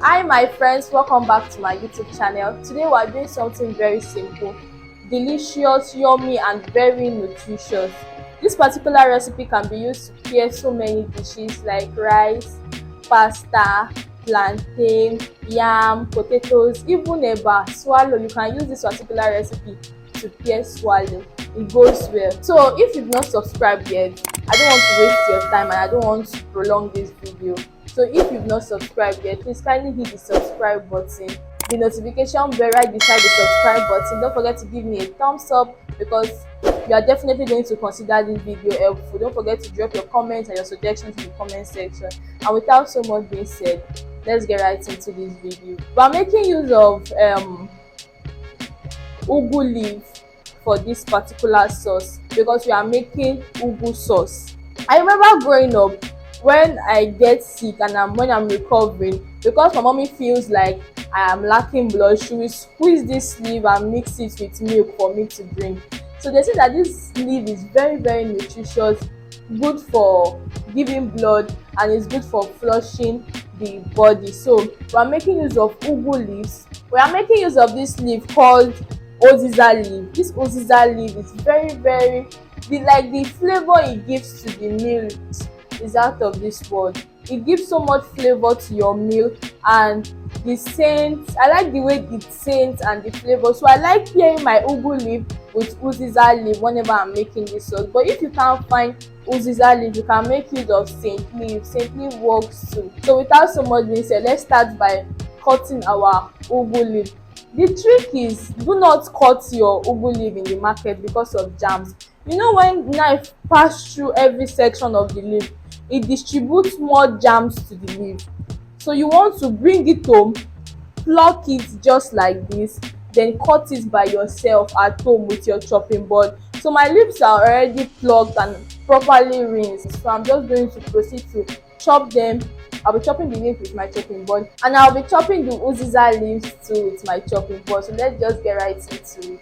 Hi my friends, welcome back to my YouTube channel. Today we are doing something very simple, delicious, yummy and very nutritious. This particular recipe can be used to prepare so many dishes like rice, pasta, plantain, yam, potatoes, even eba, swallow. You can use this particular recipe to prepare swallow. It goes well. So if you've not subscribed yet, I don't want to waste your time and I don't want to prolong this video. So if you've not subscribed yet, please kindly hit the subscribe button, the notification bell right beside the subscribe button. Don't forget to give me a thumbs up because you are definitely going to consider this video helpful. Don't forget to drop your comments and your suggestions in the comment section. And without so much being said, let's get right into this video. We are making use of ugu leaf for this particular sauce because we are making ugu sauce. I remember growing up, when I get sick and when I'm recovering, because my mommy feels like I am lacking blood, she will squeeze this leaf and mix it with milk for me to drink. So they say that this leaf is very nutritious, good for giving blood, and is good for flushing the body. So we are making use of ugu leaves. We are making use of this leaf called oziza leaf. This oziza leaf is very the flavor it gives to the meal is out of this world. It gives so much flavor to your meal, and the scent, I like the way it scents and the flavor. So I like pairing my ugu leaf with uziza leaf whenever I'm making this sauce. But if you can't find uziza leaf, you can make use of saint leaf. Saint leaf works too. So without so much being said, let's start by cutting our ugu leaf. The trick is, do not cut your ugu leaf in the market because of germs. You know, when knife pass through every section of the leaf, it distributes more germs to the leaf. So you want to bring it home, pluck it just like this, then cut it by yourself at home with your chopping board. So my leaves are already plucked and properly rinsed, so I'm just going to proceed to chop them. I'll be chopping the leaf with my chopping board, and I'll be chopping the uziza leaves too with my chopping board. So let's just get right into it.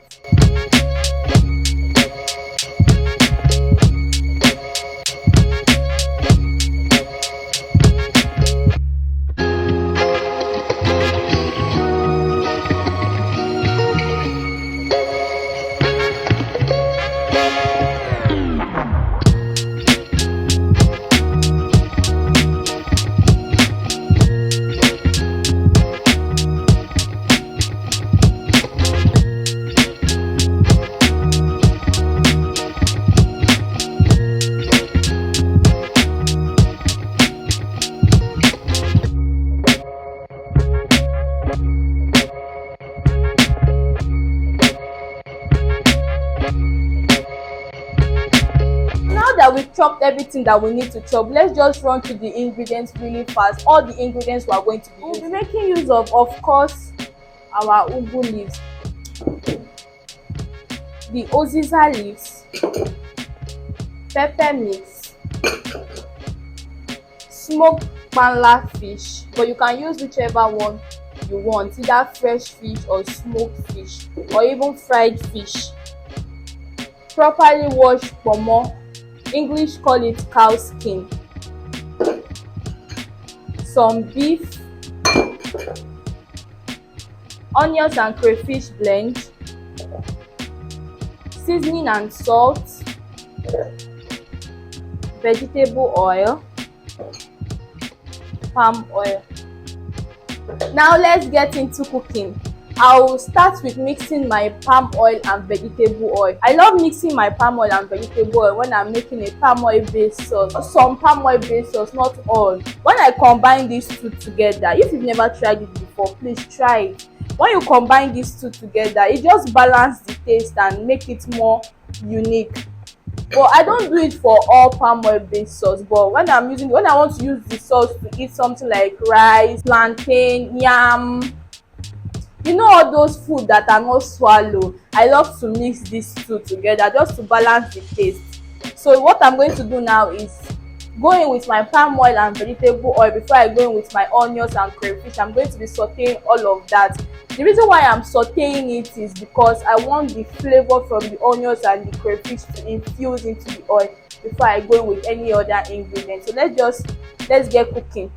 That we've chopped everything that we need to chop, let's just run through the ingredients really fast. All the ingredients we are going to be using. We'll be making use of course, our ugu leaves, the oziza leaves, pepper mix, smoked panla fish, but you can use whichever one you want, either fresh fish or smoked fish or even fried fish, properly washed pomo, English call it cow skin, some beef, onions and crayfish blend, seasoning and salt, vegetable oil, palm oil. Now let's get into cooking. I will start with mixing my palm oil and vegetable oil. I love mixing my palm oil and vegetable oil when I'm making a palm oil based sauce. Some palm oil based sauce, not all. When I combine these two together, if you've never tried it before, please try it. When you combine these two together, it just balances the taste and make it more unique. But I don't do it for all palm oil based sauce. But when I want to use the sauce to eat something like rice, plantain, yam, you know, all those food that are not swallow, I love to mix these two together just to balance the taste. So what I'm going to do now is go in with my palm oil and vegetable oil. Before I go in with my onions and crayfish, I'm going to be sauteing all of that. The reason why I'm sauteing it is because I want the flavor from the onions and the crayfish to infuse into the oil before I go in with any other ingredient. So let's get cooking.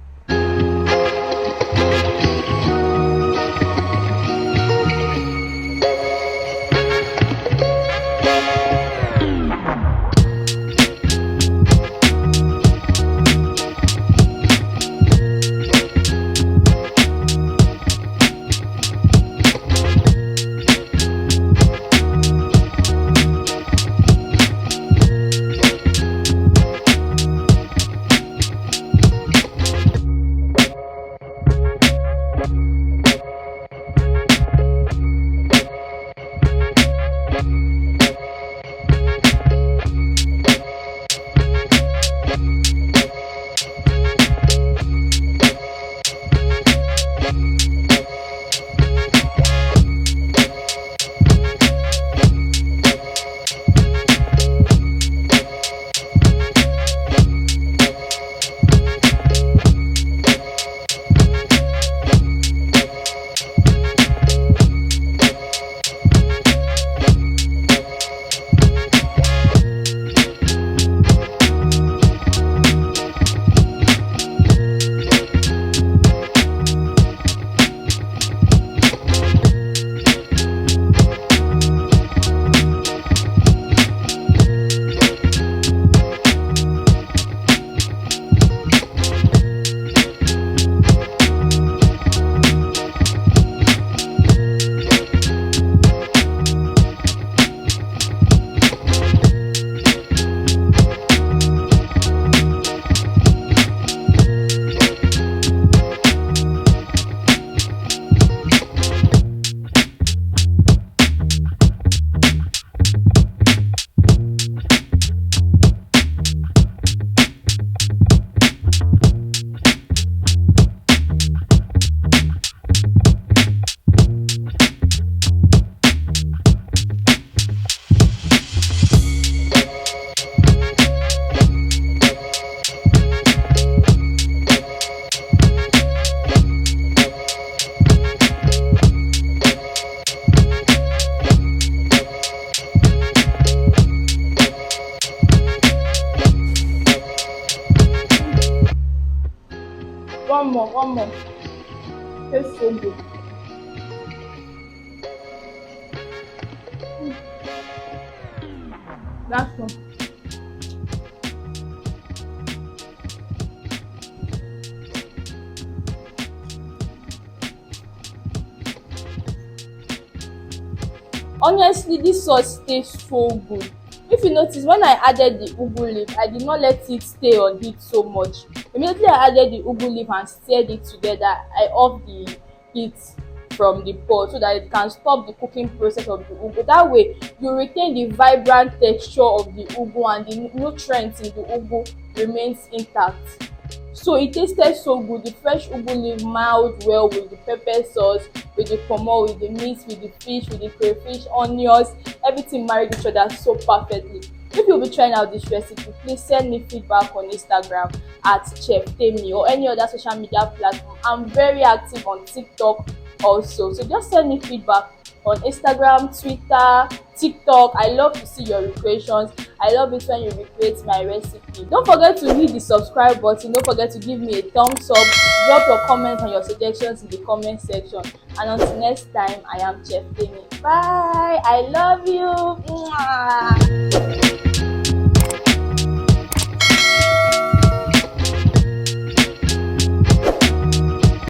on, tastes so good. That's one. Honestly, this sauce tastes so good. If you notice, when I added the ugu leaf, I did not let it stay on heat so much. Immediately I added the ugu leaf and stirred it together, I off the heat from the pot so that it can stop the cooking process of the ugu. That way you retain the vibrant texture of the ugu and the nutrients in the ugu remains intact. So it tasted so good. The fresh ugu leaf married well with the pepper sauce, with the pomo, with the meat, with the fish, with the crayfish, onions. Everything married each other so perfectly. If you'll be trying out this recipe, please send me feedback on Instagram at cheftemmie or any other social media platform. I'm very active on TikTok also. So just send me feedback on Instagram, Twitter, TikTok. I love to see your recreations. I love it when you recreate my recipe. Don't forget to hit the subscribe button. Don't forget to give me a thumbs up. Drop your comments and your suggestions in the comment section. And until next time, I am Chef Demi. Bye. I love you. Mwah.